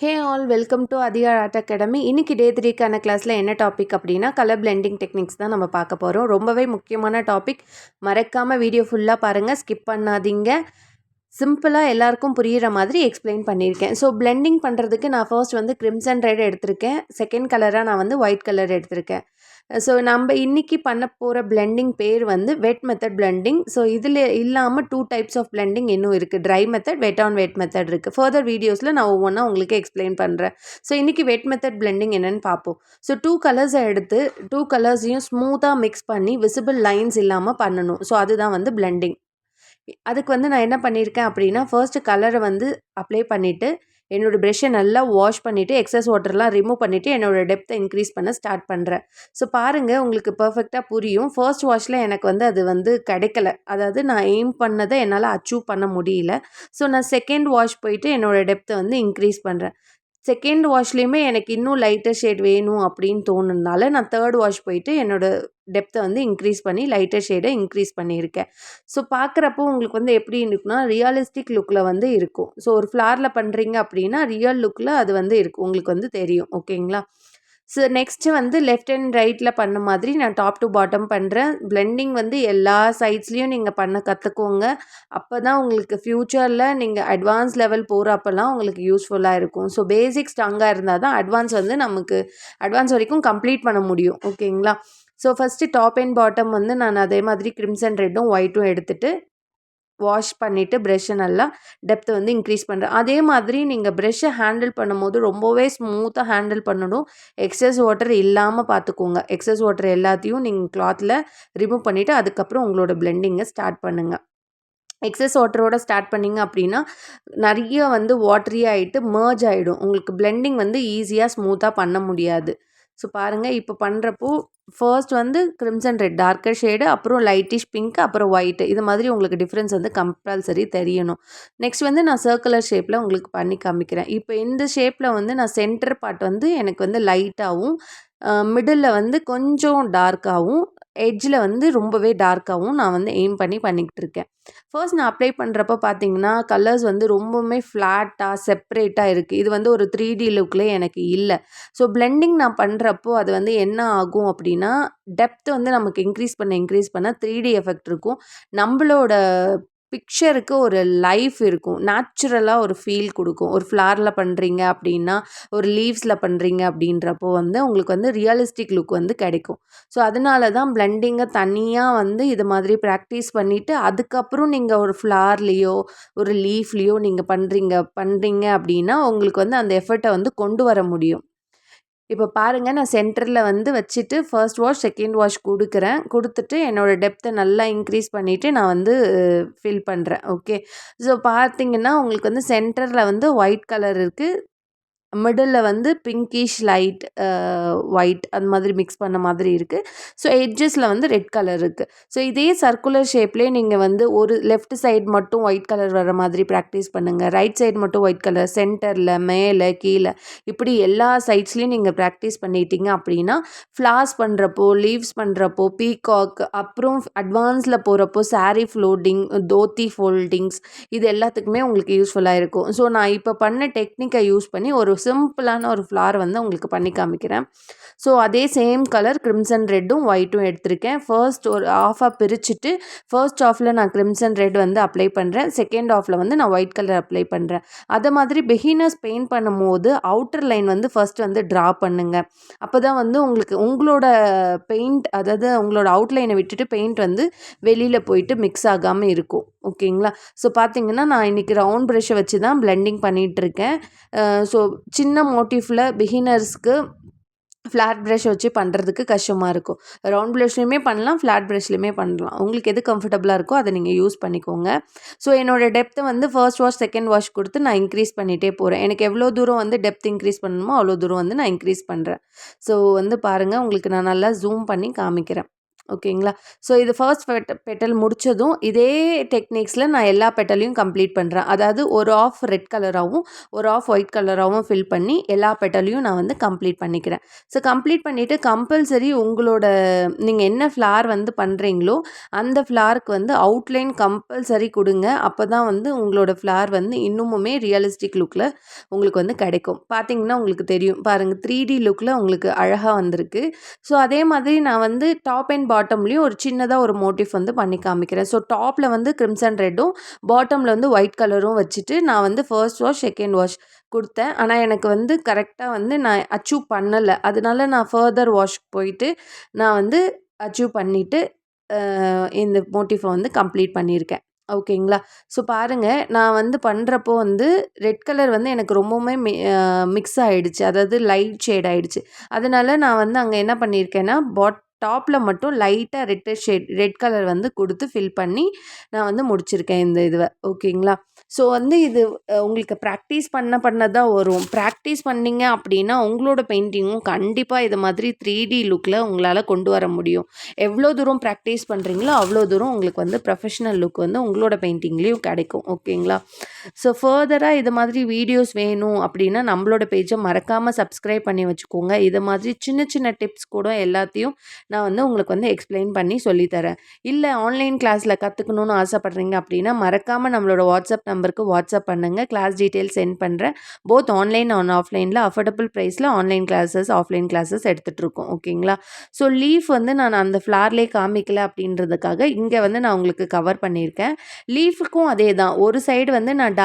Hey all welcome to Athika art academy. இன்னைக்கு day 3க்கான கிளாஸில் என்ன டாபிக் அப்படின்னா கலர் பிளெண்டிங் டெக்னிக்ஸ் தான் நம்ம பார்க்க போகிறோம். ரொம்பவே முக்கியமான டாபிக். மறக்காமல் வீடியோ ஃபுல்லாக பாருங்கள், ஸ்கிப் பண்ணாதீங்க. சிம்பிளாக எல்லாருக்கும் புரிகிற மாதிரி எக்ஸ்பிளைன் பண்ணியிருக்கேன். ஸோ பிளெண்டிங் பண்ணுறதுக்கு நான் ஃபர்ஸ்ட் வந்து கிரிம்சன் ரெட் எடுத்திருக்கேன். செகண்ட் கலராக நான் வந்து ஒயிட் கலர் எடுத்திருக்கேன். ஸோ நம்ம இன்றைக்கி பண்ண போகிற பிளெண்டிங் பேர் வந்து வெட் மெத்தட் பிளெண்டிங். ஸோ இதில் இல்லாமல் 2 டைப்ஸ் ஆஃப் பிளெண்டிங் இன்னும் இருக்குது. Try method, wet on wet method இருக்குது. ஃபர்தர் வீடியோஸில் நான் ஒவ்வொன்றா உங்களுக்கு எக்ஸ்பிளைன் பண்ணுறேன். ஸோ இன்றைக்கி வெட் மெத்தட் பிளெண்டிங் என்னென்னு பார்ப்போம். ஸோ 2 கலர்ஸை எடுத்து 2 கலர்ஸையும் ஸ்மூத்தாக மிக்ஸ் பண்ணி விசிபிள் லைன்ஸ் இல்லாமல் பண்ணணும். ஸோ அதுதான் வந்து பிளெண்டிங். அதுக்கு வந்து நான் என்ன பண்ணியிருக்கேன் அப்படின்னா, ஃபர்ஸ்ட்டு கலரை வந்து அப்ளை பண்ணிவிட்டு என்னோடய ப்ரெஷ்ஷை நல்லா வாஷ் பண்ணிவிட்டு எக்ஸஸ் வாட்டர்லாம் ரிமூவ் பண்ணிவிட்டு என்னோடய டெப்த்தை இன்க்ரீஸ் பண்ண ஸ்டார்ட் பண்ணுறேன். ஸோ பாருங்கள், உங்களுக்கு பர்ஃபெக்டாக புரியும். ஃபர்ஸ்ட் வாஷில் எனக்கு வந்து அது வந்து கிடைக்கல. அதாவது நான் எய்ம் பண்ணதை என்னால் அச்சீவ் பண்ண முடியல. ஸோ நான் செகண்ட் வாஷ் போயிட்டு என்னோடய டெப்த்தை வந்து இன்க்ரீஸ் பண்ணுறேன். செகண்ட் வாஷ்லேயுமே எனக்கு இன்னும் லைட்டர் ஷேட் வேணும் அப்படின்னு தோணுனால நான் தேர்ட் வாஷ் போயிட்டு என்னோடய டெப்த்தை வந்து இன்க்ரீஸ் பண்ணி லைட்டர் ஷேடை இன்க்ரீஸ் பண்ணியிருக்கேன். ஸோ பார்க்குறப்போ உங்களுக்கு வந்து எப்படி இருக்குன்னா, ரியலிஸ்டிக் லுக்கில் வந்து இருக்கும். ஸோ ஒரு ஃப்ளாரில் பண்ணுறீங்க அப்படின்னா ரியல் லுக்கில் அது வந்து இருக்கும், உங்களுக்கு வந்து தெரியும். ஓகேங்களா? ஸோ நெக்ஸ்ட்டு வந்து லெஃப்ட் அண்ட் ரைட்டில் பண்ண மாதிரி நான் டாப் டு பாட்டம் பண்ணுறேன். பிளெண்டிங் வந்து எல்லா சைட்ஸ்லேயும் நீங்கள் பண்ண கற்றுக்கோங்க. அப்போ தான் உங்களுக்கு ஃப்யூச்சரில் நீங்கள் அட்வான்ஸ் லெவல் போகிறப்பெல்லாம் உங்களுக்கு யூஸ்ஃபுல்லாக இருக்கும். ஸோ பேசிக் ஸ்ட்ராங்காக இருந்தால் தான் அட்வான்ஸ் வந்து நமக்கு அட்வான்ஸ் வரைக்கும் கம்ப்ளீட் பண்ண முடியும். ஓகேங்களா? So first top and bottom வந்து நான் அதே மாதிரி கிரிம்சன் ரெட்டும் ஒயிட்டும் எடுத்துகிட்டு வாஷ் பண்ணிவிட்டு ப்ரெஷ்ஷை நல்லா டெப்த்தை வந்து இன்க்ரீஸ் பண்ணுறேன். அதே மாதிரி நீங்கள் ப்ரெஷ்ஷை ஹேண்டில் பண்ணும்போது ரொம்பவே ஸ்மூத்தாக ஹேண்டில் பண்ணணும். எக்ஸஸ் வாட்டர் இல்லாமல் பார்த்துக்கோங்க. எக்ஸஸ் வாட்டர் எல்லாத்தையும் நீங்கள் கிளாத்தில் ரிமூவ் பண்ணிவிட்டு அதுக்கப்புறம் உங்களோட பிளெண்டிங்கை ஸ்டார்ட் பண்ணுங்கள். எக்ஸஸ் வாட்டரோட ஸ்டார்ட் பண்ணிங்க அப்படின்னா நிறைய வந்து வாட்டரி ஆகிட்டு மர்ஜ் ஆகிடும். உங்களுக்கு பிளெண்டிங் வந்து ஈஸியாக ஸ்மூத்தாக பண்ண முடியாது. ஸோ பாருங்கள், இப்போ பண்ணுறப்போ ஃபர்ஸ்ட் வந்து கிரிம்சன் ரெட் டார்க்கர் ஷேடு, அப்புறம் லைட்டிஷ் பிங்க், அப்புறம் ஒயிட்டு. இது மாதிரி உங்களுக்கு டிஃப்ரென்ஸ் வந்து கம்பல்சரி தெரியணும். நெக்ஸ்ட் வந்து நான் சர்க்குலர் ஷேப்பில் உங்களுக்கு பண்ணி காமிக்கிறேன். இப்போ இந்த ஷேப்பில் வந்து நான் சென்டர் பார்ட் வந்து எனக்கு வந்து லைட்டாகவும், மிடில் வந்து கொஞ்சம் டார்க்காகவும், எட்ஜில் வந்து ரொம்பவே டார்க்காகவும் நான் வந்து எய்ம் பண்ணி பண்ணிக்கிட்டு இருக்கேன். ஃபர்ஸ்ட் நான் அப்ளை பண்ணுறப்ப பார்த்தீங்கன்னா கலர்ஸ் வந்து ரொம்பவுமே ஃப்ளாட்டாக செப்ரேட்டாக இருக்குது. இது வந்து ஒரு 3D லுக்லேயே எனக்கு இல்லை. ஸோ பிளெண்டிங் நான் பண்ணுறப்போ அது வந்து என்ன ஆகும் அப்படின்னா, டெப்த் வந்து நமக்கு இன்க்ரீஸ் பண்ண 3D எஃபெக்ட் இருக்கும். நம்மளோட பிக்சருக்கு ஒரு லைஃப் இருக்கும். நேச்சுரலாக ஒரு ஃபீல் கொடுக்கும். ஒரு ஃப்ளாரில் பண்ணுறீங்க அப்படின்னா, ஒரு லீவ்ஸில் பண்ணுறீங்க அப்படின்றப்போ வந்து உங்களுக்கு வந்து ரியலிஸ்டிக் லுக் வந்து கிடைக்கும். ஸோ அதனால தான் பிளெண்டிங்கை தனியாக வந்து இது மாதிரி ப்ராக்டிஸ் பண்ணிவிட்டு அதுக்கப்புறம் நீங்கள் ஒரு ஃப்ளார்லேயோ ஒரு லீஃப்லேயோ நீங்கள் பண்ணுறீங்க அப்படின்னா உங்களுக்கு வந்து அந்த எஃபர்ட்டை வந்து கொண்டு வர முடியும். இப்போ பாருங்கள், நான் சென்டரில் வந்து வச்சுட்டு ஃபர்ஸ்ட் வாஷ் செகண்ட் வாஷ் கொடுத்துட்டு என்னோடய டெப்த்தை நல்லா இன்க்ரீஸ் பண்ணிவிட்டு நான் வந்து ஃபில் பண்ணுறேன். ஓகே. ஸோ பார்த்தீங்கன்னா உங்களுக்கு வந்து சென்டரில் வந்து ஒயிட் கலர் இருக்குது, மிடில் வந்து பிங்கிஷ் லைட் ஒயிட் அந்த மாதிரி மிக்ஸ் பண்ண மாதிரி இருக்குது. ஸோ எட்ஜஸில் வந்து ரெட் கலர் இருக்குது. ஸோ இதே சர்க்குலர் ஷேப்லேயே நீங்கள் வந்து ஒரு லெஃப்ட் சைடு மட்டும் ஒயிட் கலர் வர மாதிரி ப்ராக்டிஸ் பண்ணுங்கள். ரைட் சைடு மட்டும் ஒயிட் கலர், சென்டரில், மேலே, கீழே, இப்படி எல்லா சைட்ஸ்லேயும் நீங்கள் ப்ராக்டிஸ் பண்ணிட்டீங்க அப்படின்னா ஃப்ளார்ஸ் பண்ணுறப்போ, லீவ்ஸ் பண்ணுறப்போ, பீகாக், அப்புறம் அட்வான்ஸில் போகிறப்போ சாரீ ஃப்ளோட்டிங், தோத்தி ஃபோல்டிங்ஸ், இது எல்லாத்துக்குமே உங்களுக்கு யூஸ்ஃபுல்லாக இருக்கும். ஸோ நான் இப்போ பண்ண டெக்னிக்கை யூஸ் பண்ணி ஒரு சிம்பிளான ஒரு ஃப்ளார் வந்து உங்களுக்கு பண்ணி காமிக்கிறேன். ஸோ அதே சேம் கலர் கிரிம்சன் ரெட்டும் ஒயிட்டும் எடுத்திருக்கேன். ஃபர்ஸ்ட் ஒரு ஆஃபாக பிரிச்சுட்டு ஃபர்ஸ்ட் ஆஃபில் நான் கிரிம்சன் ரெட் வந்து அப்ளை பண்ணுறேன். செகண்ட் ஆஃபில் வந்து நான் ஒயிட் கலர் அப்ளை பண்ணுறேன். அதை மாதிரி பிகினர்ஸ் பெயிண்ட் பண்ணும்போது அவுட்டர் லைன் வந்து ஃபர்ஸ்ட் வந்து ட்ரா பண்ணுங்கள். அப்போ தான் வந்து உங்களுக்கு உங்களோட பெயிண்ட், அதாவது உங்களோட அவுட்லைனை விட்டுட்டு பெயிண்ட் வந்து வெளியில் போயிட்டு மிக்ஸ் ஆகாமல் இருக்கும். ஓகேங்களா? ஸோ பார்த்தீங்கன்னா நான் இன்றைக்கி ரவுண்ட் ப்ரஷ்ஷை வச்சு தான் பிளெண்டிங் பண்ணிகிட்ருக்கேன். ஸோ சின்ன மோட்டிஃபில் பிகினர்ஸ்க்கு ஃப்ளாட் ப்ரஷ் வச்சு பண்ணுறதுக்கு கஷ்டமாக இருக்கும். ரவுண்ட் ப்ரஷ்லையுமே பண்ணலாம், ஃப்ளாட் ப்ரஷ்லையுமே பண்ணலாம். உங்களுக்கு எது கம்ஃபர்டபுளாக இருக்கோ அதை நீங்கள் யூஸ் பண்ணிக்கோங்க. ஸோ என்னோடய டெப்த்தை வந்து ஃபர்ஸ்ட் வாஷ் செகண்ட் வாஷ் கொடுத்து நான் இன்க்ரீஸ் பண்ணிகிட்டே போகிறேன். எனக்கு எவ்வளோ தூரம் வந்து டெப்த் இன்க்ரீஸ் பண்ணணுமோ அவ்வளோ தூரம் வந்து நான் இன்க்ரீஸ் பண்ணுறேன். ஸோ வந்து பாருங்கள், உங்களுக்கு நான் நல்லா ஜூம் பண்ணி காமிக்கிறேன். ஓகேங்களா? ஸோ இது ஃபர்ஸ்ட் பெட்டல் முடிச்சதும், இதே டெக்னிக்ஸில நான் எல்லா பெட்டலையும் கம்ப்ளீட் பண்றேன். அதாவது ஒரு ஆஃப் ரெட் கலராவும், ஒரு ஆஃப் ஒயிட் கலராவும் ஃபில் பண்ணி எல்லா பெட்டலையும் நான் வந்து கம்ப்ளீட் பண்ணிக்கிறேன். ஸோ கம்ப்ளீட் பண்ணிட்டு கம்பல்சரி உங்களோட நீங்க என்ன ஃப்ளார் வந்து பண்றீங்களோ, அந்த ஃப்ளாருக்கு வந்து அவுட்லைன் கம்பல்சரி குடுங்க. அப்பதான் வந்து உங்களோட ஃப்ளார் வந்து இன்னுமுமே ரியலிஸ்டிக் லுக்ல உங்களுக்கு வந்து கிடைக்கும். பார்த்தீங்கன்னா உங்களுக்கு தெரியும். பாருங்க 3D லுக்ல உங்களுக்கு அழகா வந்திருக்கு. ஸோ அதே மாதிரி நான் வந்து டாப் அண்ட் பாட்டம்லேயும் ஒரு சின்னதாக ஒரு மோட்டிஃப் வந்து பண்ணி காமிக்கிறேன். ஸோ டாப்பில் வந்து கிரிம்சன் ரெட்டும், பாட்டமில் வந்து ஒயிட் கலரும் வச்சுட்டு நான் வந்து ஃபர்ஸ்ட் வாஷ், செகண்ட் வாஷ் குடுத்தேன். ஆனா எனக்கு வந்து கரெக்ட்டா வந்து நான் அச்சீவ் பண்ணல. அதனால நான் ஃபர்தர் வாஷ்க்கு போயிட்டு, நான் வந்து அச்சீவ் பண்ணிட்டு, இந்த மோட்டிஃப வந்து கம்ப்ளீட் பண்ணியிருக்கேன். ஓகேங்களா? ஸோ பாருங்க, நான் வந்து பண்றப்போ வந்து ரெட் கலர் வந்து எனக்கு ரொம்பவுமே மிக்ஸ் ஆயிடுச்சு. அதாவது லைட் ஷேட் ஆயிடுச்சு. அதனால நான் வந்து அங்க என்ன பண்ணியிருக்கேன்னா, டாப்ல மட்டும் லைட்டா ரெட் கலர் வந்து குடுத்து ஃபில் பண்ணி நான் வந்து முடிச்சிருக்கேன் இந்த இதுவ. ஓகேங்களா? ஸோ வந்து இது உங்களுக்கு பிராக்டிஸ் பண்ண தான் வரும். பிராக்டிஸ் பண்ணீங்க அப்படின்னா, உங்களோட பெயிண்டிங்கும் கண்டிப்பா இது மாதிரி 3D லுக்ல உங்களால கொண்டு வர முடியும். எவ்வளோ தூரம் பிராக்டிஸ் பண்றீங்களோ, அவ்வளோ தூரம் உங்களுக்கு வந்து ப்ரொஃபஷனல் லுக் வந்து உங்களோட பெயிண்டிங்லயும் கிடைக்கும். ஓகேங்களா? ஸோ ஃபர்தரா இது மாதிரி வீடியோஸ் வேணும் அப்படின்னா, நம்மளோட பேஜ மறக்காம சப்ஸ்கிரைப் பண்ணி வச்சுக்கோங்க. இது மாதிரி சின்ன சின்ன டிப்ஸ் கூட எல்லாத்தையும் நான் வந்து உங்களுக்கு வந்து எக்ஸ்பிளைன் பண்ணி சொல்லி தரேன். இல்ல ஆன்லைன் கிளாஸ்ல கத்துக்கணும்னு ஆசைப்படுறீங்க அப்படின்னா, மறக்காம நம்மளோட வாட்ஸ்அப் நம்பருக்கு வாட்ஸ்அப் பண்ணுங்க. கிளாஸ் டீட்டெயில்ஸ் சென்ட் பண்றேன். போத் ஆன்லைன் அண்ட் ஆஃப்லைன்ல அஃபோர்டபுள் பிரைஸ்ல ஆன்லைன் கிளாஸஸ், ஆஃப்லைன் கிளாஸஸ் எடுத்துட்டு இருக்கோம். ஓகேங்களா? ஸோ லீஃப் வந்து நான் அந்த ஃப்ளார்லயே காமிக்கல அப்படின்றதுக்காக, இங்க வந்து நான் உங்களுக்கு கவர் பண்ணியிருக்கேன். லீஃப்க்கும் அதே தான். ஒரு சைடு வந்து நான்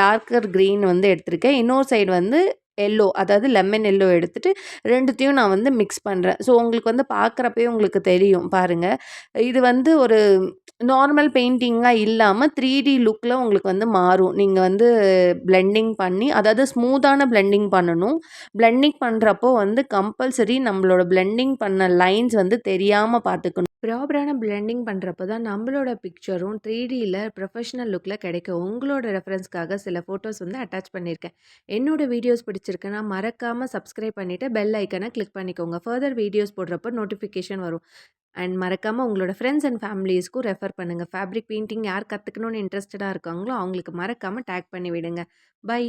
டார்க்கர் கிரீன் வந்து எடுத்திருக்கேன். இன்னொரு சைடு வந்து எல்லோ அதாவது லெமன் எல்லோ எடுத்துட்டு 2த்தையும் நான் வந்து மிக்ஸ் பண்றேன். ஸோ உங்களுக்கு வந்து பார்க்குறப்பயே உங்களுக்கு தெரியும் பாருங்க. இது வந்து ஒரு நார்மல் பெயிண்டிங்கா இல்லாம 3D லுக்ல உங்களுக்கு வந்து மாறும். நீங்க வந்து பிளெண்டிங் பண்ணி அதாவது ஸ்மூத்தான பிளெண்டிங் பண்ணணும். பிளெண்டிங் பண்றப்போ வந்து கம்பல்சரி நம்மளோட பிளெண்டிங் பண்ண லைன்ஸ் வந்து தெரியாம பார்த்துக்கணும். ப்ராப்பரான பிளெண்டிங் பண்ணுறப்ப தான் நம்மளோட பிக்சரும் 3Dயில் ப்ரொஃபஷனல் லுக்கில் கிடைக்கும். உங்களோட ரெஃபரன்ஸ்க்காக சில ஃபோட்டோஸ் வந்து அட்டாச் பண்ணியிருக்கேன். என்னோட வீடியோஸ் பிடிச்சிருக்குன்னா மறக்காமல் சப்ஸ்கிரைப் பண்ணிவிட்டு பெல் ஐக்கனை கிளிக் பண்ணிக்கோங்க. ஃபர்தர் வீடியோஸ் போடுறப்போ நோட்டிஃபிகேஷன் வரும். அண்ட் மறக்காமல் உங்களோட ஃப்ரெண்ட்ஸ் அண்ட் ஃபேமிலிஸ்க்கும் ரெஃபர் பண்ணுங்கள். ஃபேப்ரிக் பெயிண்டிங் யார் கற்றுக்கணும்னு இன்ட்ரெஸ்டடாக இருக்காங்களோ அவங்களுக்கு மறக்காமல் டேக் பண்ணி விடுங்க. பை.